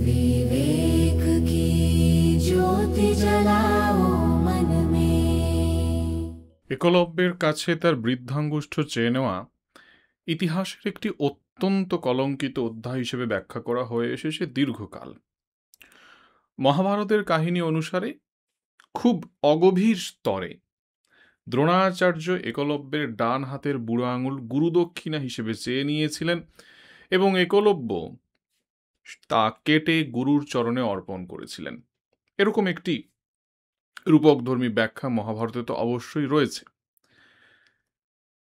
विवेक की ज्योति जलाओ मन में। একলব্যের কাছে তার বৃদ্ধাঙ্গুষ্ঠ চেয়ে নেওয়া ইতিহাসের একটি অত্যন্ত কলঙ্কিত অধ্যায় হিসেবে ব্যাখ্যা করা হয়ে এসেছে দীর্ঘকাল। মহাভারতের কাহিনী অনুসারে খুব অগভীর স্তরে দ্রোণাচার্য একলব্যের ডান হাতের বুড়ো আঙুল গুরুদক্ষিণা হিসেবে চেয়ে নিয়েছিলেন এবং একলব্য তা কেটে গুরুর চরণে অর্পণ করেছিলেন। এরকম একটি রূপকধর্মী ব্যাখ্যা মহাভারতে তো অবশ্যই রয়েছে,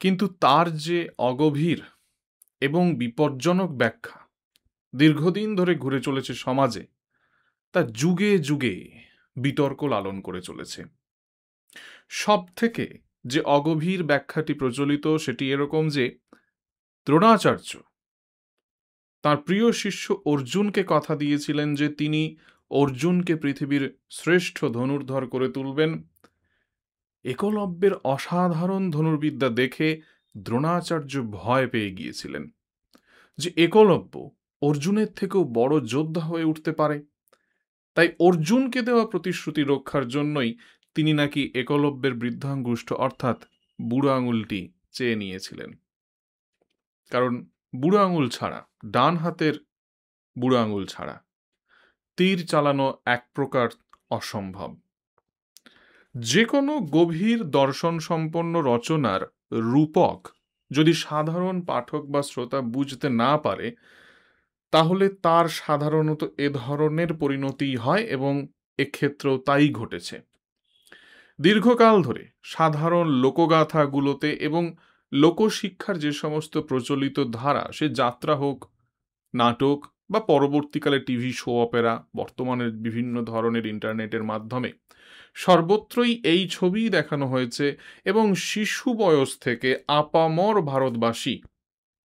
কিন্তু তার যে অগভীর এবং বিপজ্জনক ব্যাখ্যা দীর্ঘদিন ধরে ঘুরে চলেছে সমাজে, তা যুগে যুগে বিতর্ক লালন করে চলেছে। সব থেকে যে অগভীর ব্যাখ্যাটি প্রচলিত সেটি এরকম যে দ্রোণাচার্য তার প্রিয় শিষ্য অর্জুনকে কথা দিয়েছিলেন যে তিনি অর্জুনকে পৃথিবীর শ্রেষ্ঠ ধনুর্ধর করে তুলবেন। একলব্যের অসাধারণ ধনুর্বিদ্যা দেখে দ্রোণাচার্য ভয় পেয়ে গিয়েছিলেন যে একলব্য অর্জুনের থেকেও বড় যোদ্ধা হয়ে উঠতে পারে। তাই অর্জুনকে দেওয়া প্রতিশ্রুতি রক্ষার জন্যই তিনি নাকি একলব্যের বৃদ্ধাঙ্গুষ্ঠ অর্থাৎ বুড়ো আঙুলটি চেয়ে নিয়েছিলেন। কারণ বুড়ো আঙুল ছাড়া, ডান হাতের বুড়ো আঙুল ছাড়া তীর চালানো এক প্রকার অসম্ভব। যে কোনো গভীর দর্শন সম্পন্ন রচনার রূপক যদি সাধারণ পাঠক বা শ্রোতা বুঝতে না পারে, তাহলে তার সাধারণত এ ধরনের পরিণতি হয় এবং এক্ষেত্রেও তাই ঘটেছে। দীর্ঘকাল ধরে সাধারণ লোকগাথাগুলোতে এবং লোকশিক্ষার যে সমস্ত প্রচলিত ধারা, সে যাত্রা হোক, নাটক বা পরবর্তীকালে টিভি শো অপেরা, বর্তমানের বিভিন্ন ধরনের ইন্টারনেটের মাধ্যমে সর্বত্রই এই ছবি দেখানো হয়েছে এবং শিশু বয়স থেকে আপামর ভারতবাসী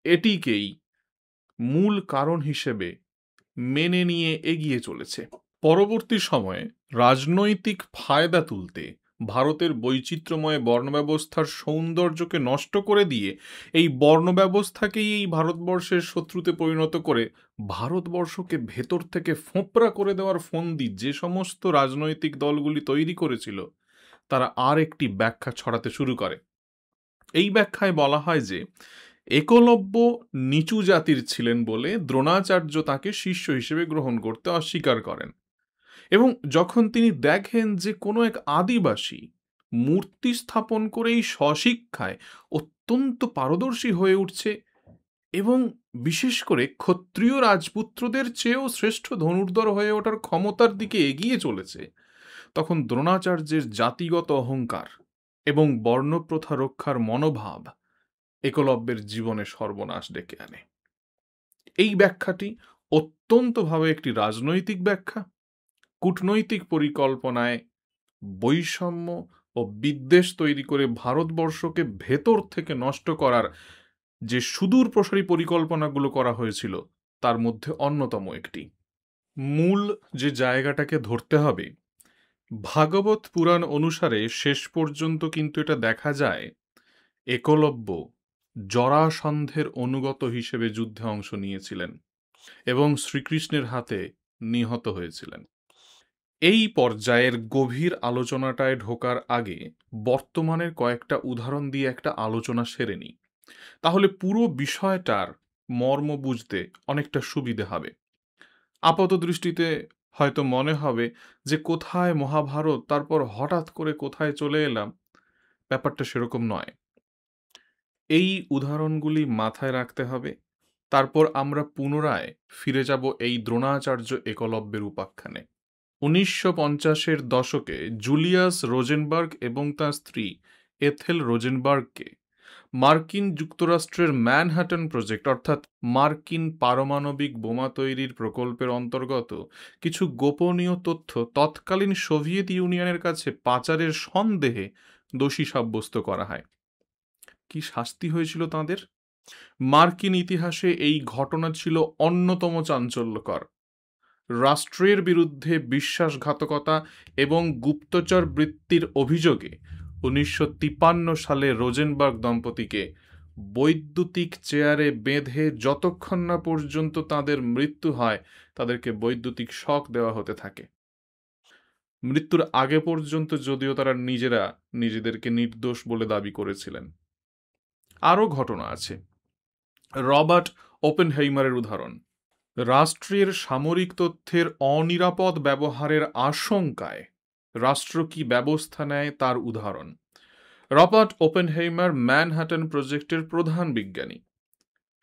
এটিকেই মূল কারণ হিসেবে মেনে নিয়ে এগিয়ে চলেছে। পরবর্তী সময়ে রাজনৈতিক ফায়দা তুলতে ভারতের বৈচিত্র্যময় বর্ণব্যবস্থার সৌন্দর্যকে নষ্ট করে দিয়ে এই বর্ণব্যবস্থাকেই এই ভারতবর্ষের শত্রুতে পরিণত করে ভারতবর্ষকে ভেতর থেকে ফোঁপড়া করে দেওয়ার ফন্দি যে সমস্ত রাজনৈতিক দলগুলি তৈরি করেছিল, তারা আর একটি ব্যাখ্যা ছড়াতে শুরু করে। এই ব্যাখ্যায় বলা হয় যে একলব্য নিচু জাতির ছিলেন বলে দ্রোণাচার্য তাকে শিষ্য হিসেবে গ্রহণ করতে অস্বীকার করেন, এবং যখন তিনি দেখেন যে কোনো এক আদিবাসী মূর্তি স্থাপন করেই স্বশিক্ষায় অত্যন্ত পারদর্শী হয়ে উঠছে এবং বিশেষ করে ক্ষত্রিয় রাজপুত্রদের চেয়েও শ্রেষ্ঠ ধনুর্ধর হয়ে ওঠার ক্ষমতার দিকে এগিয়ে চলেছে, তখন দ্রোণাচার্যের জাতিগত অহংকার এবং বর্ণপ্রথা রক্ষার মনোভাব একলব্যের জীবনে সর্বনাশ ডেকে আনে। এই ব্যাখ্যাটি অত্যন্তভাবে একটি রাজনৈতিক ব্যাখ্যা। কূটনৈতিক পরিকল্পনায় বৈষম্য ও বিদ্বেষ তৈরি করে ভারতবর্ষকে ভেতর থেকে নষ্ট করার যে সুদূর প্রসারী পরিকল্পনাগুলো করা হয়েছিল, তার মধ্যে অন্যতম একটি। মূল যে জায়গাটাকে ধরতে হবে, ভাগবত পুরাণ অনুসারে শেষ পর্যন্ত কিন্তু এটা দেখা যায় একলব্য জরাসন্ধের অনুগত হিসেবে যুদ্ধে অংশ নিয়েছিলেন এবং শ্রীকৃষ্ণের হাতে নিহত হয়েছিলেন। এই পর্যায়ের গভীর আলোচনাটায় ঢোকার আগে বর্তমানের কয়েকটা উদাহরণ দিয়ে একটা আলোচনা সেরে নিই, তাহলে পুরো বিষয়টার মর্ম বুঝতে অনেকটা সুবিধে হবে। আপাত দৃষ্টিতে হয়তো মনে হবে যে কোথায় মহাভারত, তারপর হঠাৎ করে কোথায় চলে এলাম। ব্যাপারটা সেরকম নয়। এই উদাহরণগুলি মাথায় রাখতে হবে, তারপর আমরা পুনরায় ফিরে যাব এই দ্রোণাচার্য একলব্যের উপাখ্যানে। 1950-এর দশকে জুলিয়াস রোজেনবার্গ এবং তাঁর স্ত্রী এথেল রোজেনবার্গকে মার্কিন যুক্তরাষ্ট্রের ম্যানহাটন প্রজেক্ট অর্থাৎ মার্কিন পারমাণবিক বোমা তৈরির প্রকল্পের অন্তর্গত কিছু গোপনীয় তথ্য তৎকালীন সোভিয়েত ইউনিয়নের কাছে পাচারের সন্দেহে দোষী সাব্যস্ত করা হয়। কি শাস্তি হয়েছিল তাঁদের? মার্কিন ইতিহাসে এই ঘটনা ছিল অন্যতম চাঞ্চল্যকর। রাষ্ট্রের বিরুদ্ধে বিশ্বাসঘাতকতা এবং গুপ্তচর বৃত্তির অভিযোগে 1953 সালে রোজেনবার্গ দম্পতিকে বৈদ্যুতিক চেয়ারে বেঁধে যতক্ষণ না পর্যন্ত তাদের মৃত্যু হয় তাদেরকে বৈদ্যুতিক শক দেওয়া হতে থাকে। মৃত্যুর আগে পর্যন্ত যদিও তারা নিজেরা নিজেদেরকে নির্দোষ বলে দাবি করেছিলেন। আরও ঘটনা আছে। রবার্ট ওপেনহেইমারের উদাহরণ। রাষ্ট্রের সামরিক তথ্যের অনিরাপদ ব্যবহারের আশঙ্কায় রাষ্ট্র কি ব্যবস্থা নেয় তার উদাহরণ। রবার্ট ওপেনহেইমার ম্যানহাটন প্রজেক্টের প্রধান বিজ্ঞানী।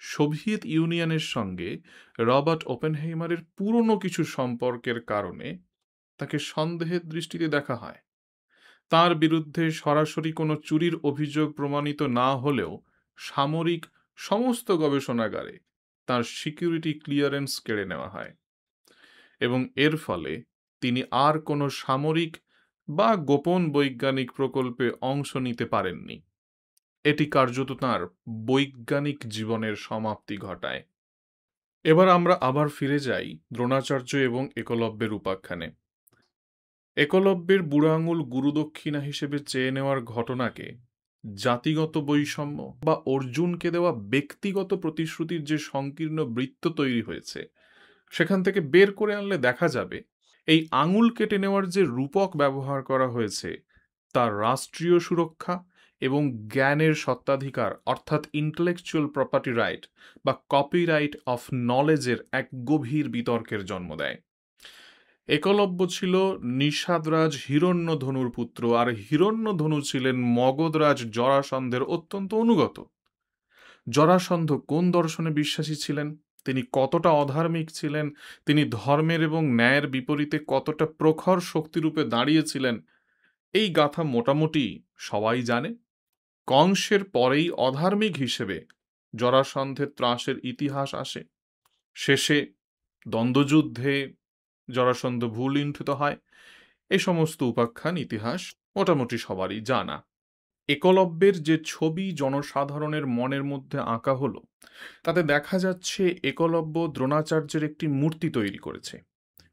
সোভিয়েত ইউনিয়নের সঙ্গে রবার্ট ওপেনহেইমারের পুরনো কিছু সম্পর্কের কারণে তাকে সন্দেহের দৃষ্টিতে দেখা হয়। তার বিরুদ্ধে সরাসরি কোনো চুরির অভিযোগ প্রমাণিত না হলেও সামরিক সমস্ত গবেষণাগারে তার সিকিউরিটি ক্লিয়ারেন্স কেড়ে নেওয়া হয় এবং এর ফলে তিনি আর কোনো সামরিক বা গোপন বৈজ্ঞানিক প্রকল্পে অংশ নিতে পারেননি। এটি কার্যত তাঁর বৈজ্ঞানিক জীবনের সমাপ্তি ঘটায়। এবার আমরা আবার ফিরে যাই দ্রোণাচার্য এবং একলব্যের উপাখ্যানে। একলব্যের বুড়ো আঙুল গুরুদক্ষিণা হিসেবে চেয়ে নেওয়ার ঘটনাকে জাতিগত বৈষম্য বা অর্জুনকে দেওয়া ব্যক্তিগত প্রতিশ্রুতির যে সংকীর্ণ বৃত্ত তৈরি হয়েছে সেখান থেকে বের করে আনলে দেখা যাবে এই আঙুল কেটে নেওয়ার যে রূপক ব্যবহার করা হয়েছে তা রাষ্ট্রীয় সুরক্ষা এবং জ্ঞানের সত্ত্বাধিকার অর্থাৎ ইন্টেলেকচুয়াল প্রপার্টি রাইট বা কপিরাইট অফ নলেজের এক গভীর বিতর্কের জন্ম দেয়। একলব্য ছিল নিষাদরাজ হিরণ্যধনুর পুত্র, আর হিরণ্যধনু ছিলেন মগধরাজ জরাসন্ধের অত্যন্ত অনুগত। জরাসন্ধ কোন দর্শনে বিশ্বাসী ছিলেন, তিনি কতটা অধার্মিক ছিলেন, তিনি ধর্মের এবং ন্যায়ের বিপরীতে কতটা প্রখর শক্তিরূপে দাঁড়িয়েছিলেন, এই গাথা মোটামুটি সবাই জানে। কংসের পরেই অধার্মিক হিসেবে জরাসন্ধের ত্রাসের ইতিহাস আসে। শেষে দ্বন্দ্বযুদ্ধে জরাসন্ধ ভূলুণ্ঠিত হয়। এই সমস্ত উপাখ্যান ইতিহাস মোটামুটি সবারই জানা। একলব্যের যে ছবি জনসাধারণের মনের মধ্যে আঁকা হলো তাতে দেখা যাচ্ছে একলব্য দ্রোণাচার্যের একটি মূর্তি তৈরি করেছে।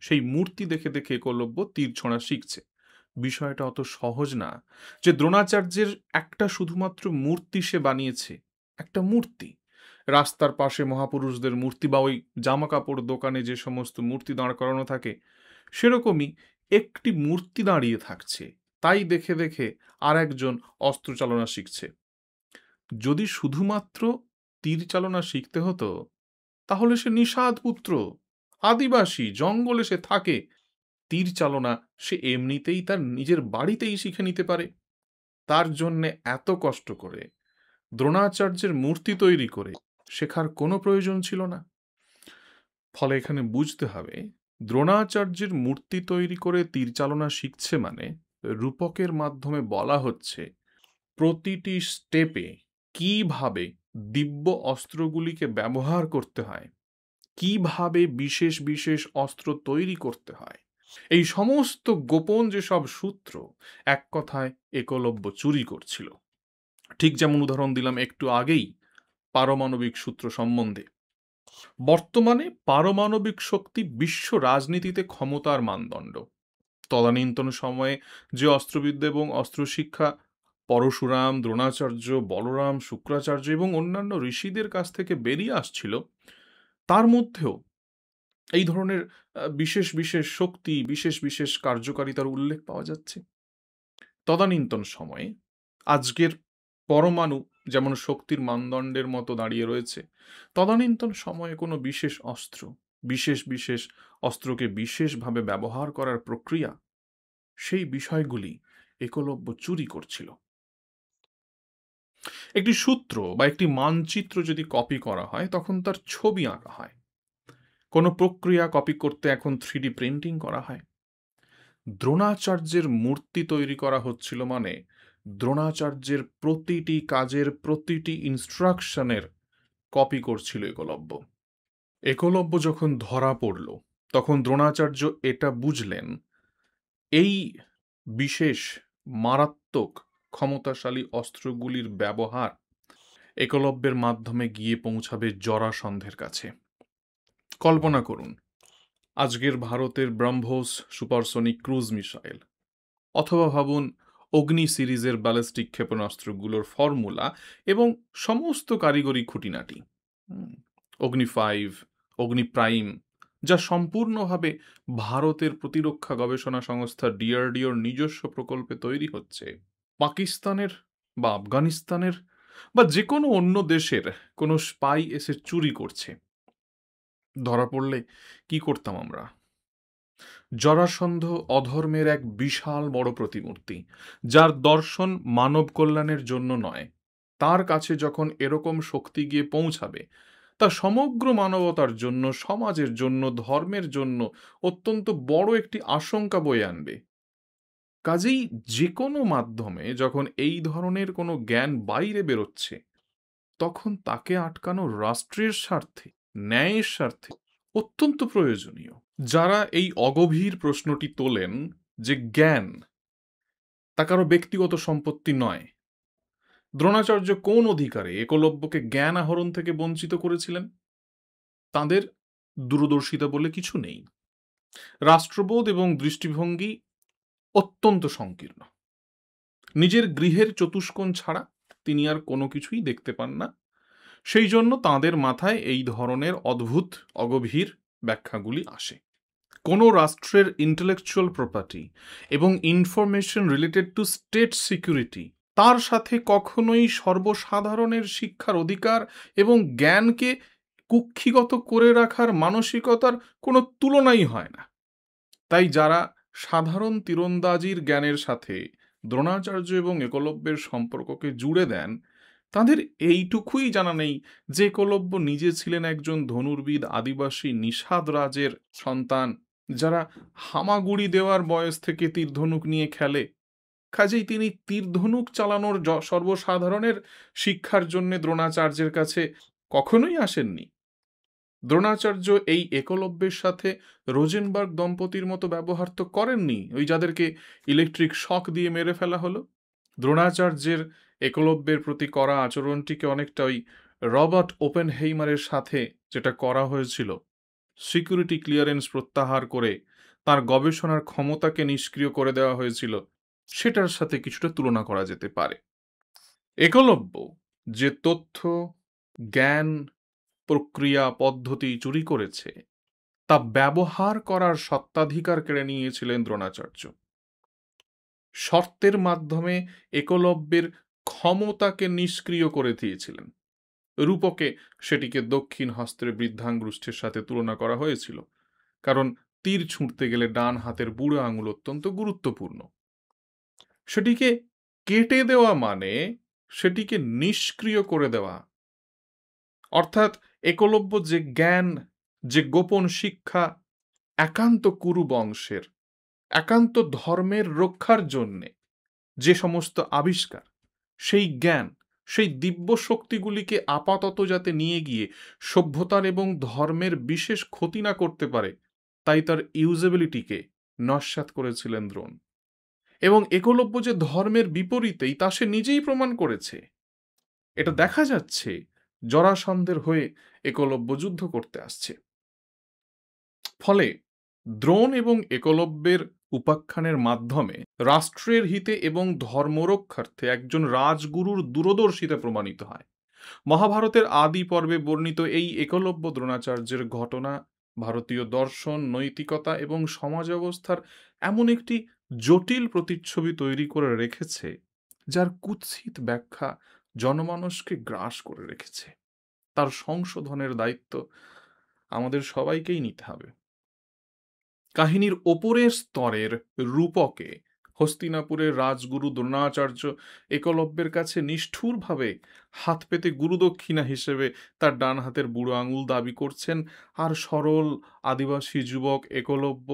সেই মূর্তি দেখে দেখে একলব্য তীর ছোঁড়া শিখছে। বিষয়টা অত সহজ না যে দ্রোণাচার্যের একটা শুধুমাত্র মূর্তি সে বানিয়েছে, একটা মূর্তি। রাস্তার পাশে মহাপুরুষদের মূর্তি বা ওই জামা কাপড় দোকানে যে সমস্ত মূর্তি দাঁড় করানো থাকে সেরকমই একটি মূর্তি দাঁড়িয়ে থাকছে, তাই দেখে দেখে আর একজন অস্ত্র চালনা শিখছে। যদি শুধুমাত্র তীর চালনা শিখতে হতো তাহলে সে নিষাদ পুত্র, আদিবাসী, জঙ্গলে সে থাকে, তীর চালনা সে এমনিতেই তার নিজের বাড়িতেই শিখে নিতে পারে। তার জন্যে এত কষ্ট করে দ্রোণাচার্যের মূর্তি তৈরি করে শেখার কোনো প্রয়োজন ছিল না। ফলে এখানে বুঝতে হবে দ্রোণাচার্যের মূর্তি তৈরি করে তীর চালনা শিখছে মানে রূপকের মাধ্যমে বলা হচ্ছে প্রতিটি স্টেপে কিভাবে দিব্য অস্ত্রগুলিকে ব্যবহার করতে হয়, কিভাবে বিশেষ বিশেষ অস্ত্র তৈরি করতে হয়, এই সমস্ত গোপন যেসব সূত্র এক কথায় একলব্য চুরি করছিল। ঠিক যেমন উদাহরণ দিলাম একটু আগেই পারমাণবিক সূত্র সম্বন্ধে। বর্তমানে পারমাণবিক শক্তি বিশ্ব রাজনীতিতে ক্ষমতার মানদণ্ড। তদানীন্তন সময়ে যে অস্ত্রবিদ্যা এবং অস্ত্রশিক্ষা পরশুরাম, দ্রোণাচার্য, বলরাম, শুক্রাচার্য এবং অন্যান্য ঋষিদের কাছ থেকে বেরিয়ে আসছিল, তার মধ্যেও এই ধরনের বিশেষ বিশেষ শক্তি, বিশেষ বিশেষ কার্যকারিতার উল্লেখ পাওয়া যাচ্ছে। তদানীন্তন সময়ে আজকের পরমাণু যেমন শক্তির মানদণ্ডের মতো দাঁড়িয়ে রয়েছে, তদানীন্তন সময়ে কোনো বিশেষ অস্ত্র, বিশেষ বিশেষ অস্ত্রকে বিশেষভাবে ব্যবহার করার প্রক্রিয়া, সেই বিষয়গুলি একলব্য চুরি করছিল। একটি সূত্র বা একটি মানচিত্র যদি কপি করা হয় তখন তার ছবি আঁকা হয়। কোনো প্রক্রিয়া কপি করতে এখন 3D প্রিন্টিং করা হয়। দ্রোণাচার্যের মূর্তি তৈরি করা হচ্ছিল মানে দ্রোণাচার্যের প্রতিটি কাজের প্রতিটি ইনস্ট্রাকশনের কপি করছিল একলব্য। একলব্য যখন ধরা পড়ল তখন দ্রোণাচার্য এটা বুঝলেন এই বিশেষ মারাত্মক ক্ষমতাশালী অস্ত্রগুলির ব্যবহার একলব্যের মাধ্যমে গিয়ে পৌঁছাবে জরাসন্ধের কাছে। কল্পনা করুন আজকের ভারতের ব্রহ্মোস সুপারসনিক ক্রুজ মিসাইল, অথবা ভাবুন অগ্নি সিরিজের ব্যালিস্টিক ক্ষেপণাস্ত্রগুলোর ফর্মুলা এবং সমস্ত কারিগরি খুঁটিনাটি। অগ্নি 5, অগ্নি প্রাইম, যা সম্পূর্ণভাবে ভারতের প্রতিরক্ষা গবেষণা সংস্থা ডিআরডিওর নিজস্ব প্রকল্পে তৈরি হচ্ছে। পাকিস্তানের বা আফগানিস্তানের বা যে কোনো অন্য দেশের কোনো স্পাই এসে চুরি করছে, ধরা পড়লে কি করতাম আমরা? জরাসন্ধ অধর্মের এক বিশাল বড় প্রতিমূর্তি, যার দর্শন মানব কল্যাণের জন্য নয়। তার কাছে যখন এরকম শক্তি গিয়ে পৌঁছাবে, তা সমগ্র মানবতার জন্য, সমাজের জন্য, ধর্মের জন্য অত্যন্ত বড় একটি আশঙ্কা বয়ে আনবে। কাজেই যে কোনো মাধ্যমে যখন এই ধরনের কোনো জ্ঞান বাইরে বেরোচ্ছে, তখন তাকে আটকানো রাষ্ট্রের স্বার্থে, ন্যায়ের স্বার্থে অত্যন্ত প্রয়োজনীয়। যারা এই অগভীর প্রশ্নটি তোলেন যে জ্ঞান তা কারো ব্যক্তিগত সম্পত্তি নয়, দ্রোণাচার্য কোন অধিকারে একলব্যকে জ্ঞান আহরণ থেকে বঞ্চিত করেছিলেন? তাদের দূরদর্শিতা বলে কিছু নেই। রাষ্ট্রবোধ এবং দৃষ্টিভঙ্গি অত্যন্ত সংকীর্ণ। নিজের গৃহের চতুষ্কোণ ছাড়া তিনি আর কোনো কিছুই দেখতে পান না। সেই জন্য তাঁদের মাথায় এই ধরনের অদ্ভুত অগভীর ব্যাখ্যাগুলি আসে। কোনো রাষ্ট্রের ইন্টেলেকচুয়াল প্রপার্টি এবং information related to state security, তার সাথে কখনোই সর্বসাধারণের শিক্ষার অধিকার এবং জ্ঞানকে কুক্ষিগত করে রাখার মানসিকতার কোনো তুলনাই হয় না। তাই যারা সাধারণ তীরন্দাজির জ্ঞানের সাথে দ্রোণাচার্য এবং একলব্যের সম্পর্ককে জুড়ে দেন, তাদের এইটুকুই জানা নেই যে একলব্য নিজে ছিলেন একজন ধনুর্বিদ আদিবাসী নিষাদ রাজের সন্তান, যারা হামাগুড়ি দেওয়ার বয়স থেকে তীরধনুক নিয়ে খেলে। কাজেই তিনি তীরধনুক চালানোর সর্বসাধারণের শিক্ষার জন্য দ্রোণাচার্যের কাছে কখনোই আসেননি। দ্রোণাচার্য এই একলব্যের সাথে রোজেনবার্গ দম্পতির মতো ব্যবহার তো করেননি, ওই যাদেরকে ইলেকট্রিক শক দিয়ে মেরে ফেলা হলো। দ্রোণাচার্যের একলব্যের প্রতি করা আচরণটিকে অনেকটা ওই রবার্ট ওপেনহেইমারের সাথে যেটা করা হয়েছিল, সিকিউরিটি ক্লিয়ারেন্স প্রত্যাহার করে তার গবেষণার ক্ষমতাকে নিষ্ক্রিয় করে দেওয়া হয়েছিল, সেটার সাথে কিছুটা তুলনা করা যেতে পারে। একলব্য যে তথ্য, জ্ঞান, প্রক্রিয়া, পদ্ধতি চুরি করেছে, তা ব্যবহার করার সত্ত্বাধিকার কেড়ে নিয়েছিলেন দ্রোণাচার্য। শর্তের মাধ্যমে একলব্যের ক্ষমতাকে নিষ্ক্রিয় করে দিয়েছিলেন। রূপকে সেটিকে দক্ষিণ হস্তের বৃদ্ধাঙ্গুষ্ঠের সাথে তুলনা করা হয়েছিল, কারণ তীর ছুঁড়তে গেলে ডান হাতের বুড়ো আঙুল অত্যন্ত গুরুত্বপূর্ণ। সেটিকে কেটে দেওয়া মানে সেটিকে নিষ্ক্রিয় করে দেওয়া। অর্থাৎ একলব্য যে জ্ঞান, যে গোপন শিক্ষা একান্ত কুরু বংশের, একান্ত ধর্মের রক্ষার জন্যে যে সমস্ত আবিষ্কার, সেই জ্ঞান, সেই দিব্য শক্তিগুলিকে আপাতত যাতে নিয়ে গিয়ে সভ্যতার এবং ধর্মের বিশেষ ক্ষতি না করতে পারে, তাই তার ইউজেবিলিটিকে নস্যাৎ করেছিলেন দ্রোণ। এবং একলব্য যে ধর্মের বিপরীতেই তা সে নিজেই প্রমাণ করেছে। এটা দেখা যাচ্ছে জরাসন্ধের হয়ে একলব্য যুদ্ধ করতে আসছে। ফলে দ্রোণ এবং একলব্যের উপাখ্যানের মাধ্যমে রাষ্ট্রের হিতে এবং ধর্মরক্ষার্থে একজন রাজগুরুর দূরদর্শিতা প্রমাণিত হয়। মহাভারতের আদি পর্বে বর্ণিত এই একলব্য দ্রোণাচার্যের ঘটনা ভারতীয় দর্শন, নৈতিকতা এবং সমাজ ব্যবস্থার এমন একটি জটিল প্রতিচ্ছবি তৈরি করে রেখেছে, যার কুৎসিত ব্যাখ্যা জনমানসকে গ্রাস করে রেখেছে। তার সংশোধনের দায়িত্ব আমাদের সবাইকেই নিতে হবে। কাহিনীর ওপরের স্তরের রূপকে হস্তিনাপুরের রাজগুরু দ্রোণাচার্য একলব্যের কাছে নিষ্ঠুরভাবে হাত পেতে গুরুদক্ষিণা হিসেবে তার ডান হাতের বুড়ো আঙুল দাবি করছেন, আর সরল আদিবাসী যুবক একলব্য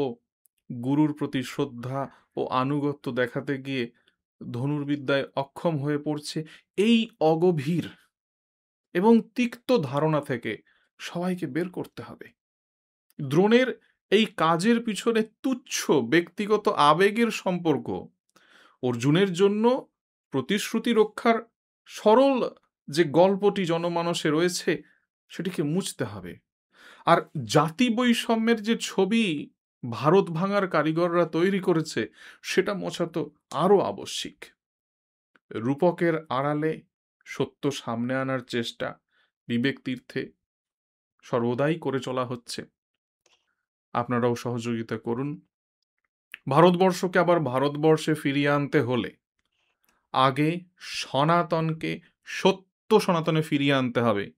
গুরুর প্রতি শ্রদ্ধা ও আনুগত্য দেখাতে গিয়ে ধনুর্বিদ্যায় অক্ষম হয়ে পড়ছে। এই অগভীর এবং তিক্ত ধারণা থেকে সবাইকে বের করতে হবে। দ্রোণের এই কাজের পিছনে তুচ্ছ ব্যক্তিগত আবেগের সম্পর্ক, অর্জুনের জন্য প্রতিশ্রুতি রক্ষার সরল যে গল্পটি জনমানসে রয়েছে, সেটিকে মুছতে হবে। আর জাতি বৈষম্যের যে ছবি ভারত ভাঙার কারিগররা তৈরি করেছে সেটা মোছা তো আরও আবশ্যিক। রূপকের আড়ালে সত্য সামনে আনার চেষ্টা বিবেক তীর্থে সর্বদাই করে চলা হচ্ছে। আপনারাও সহযোগিতা করুন। ভারতবর্ষকে আবার ভারতবর্ষে ফিরিয়ে আনতে হলে আগে সনাতনকে সত্য সনাতনে ফিরিয়ে আনতে হবে।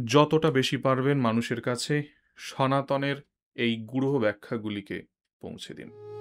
যতটা বেশি পারবেন মানুষের কাছে সনাতনের এই গূঢ় ব্যাখ্যাগুলিকে পৌঁছে দিন।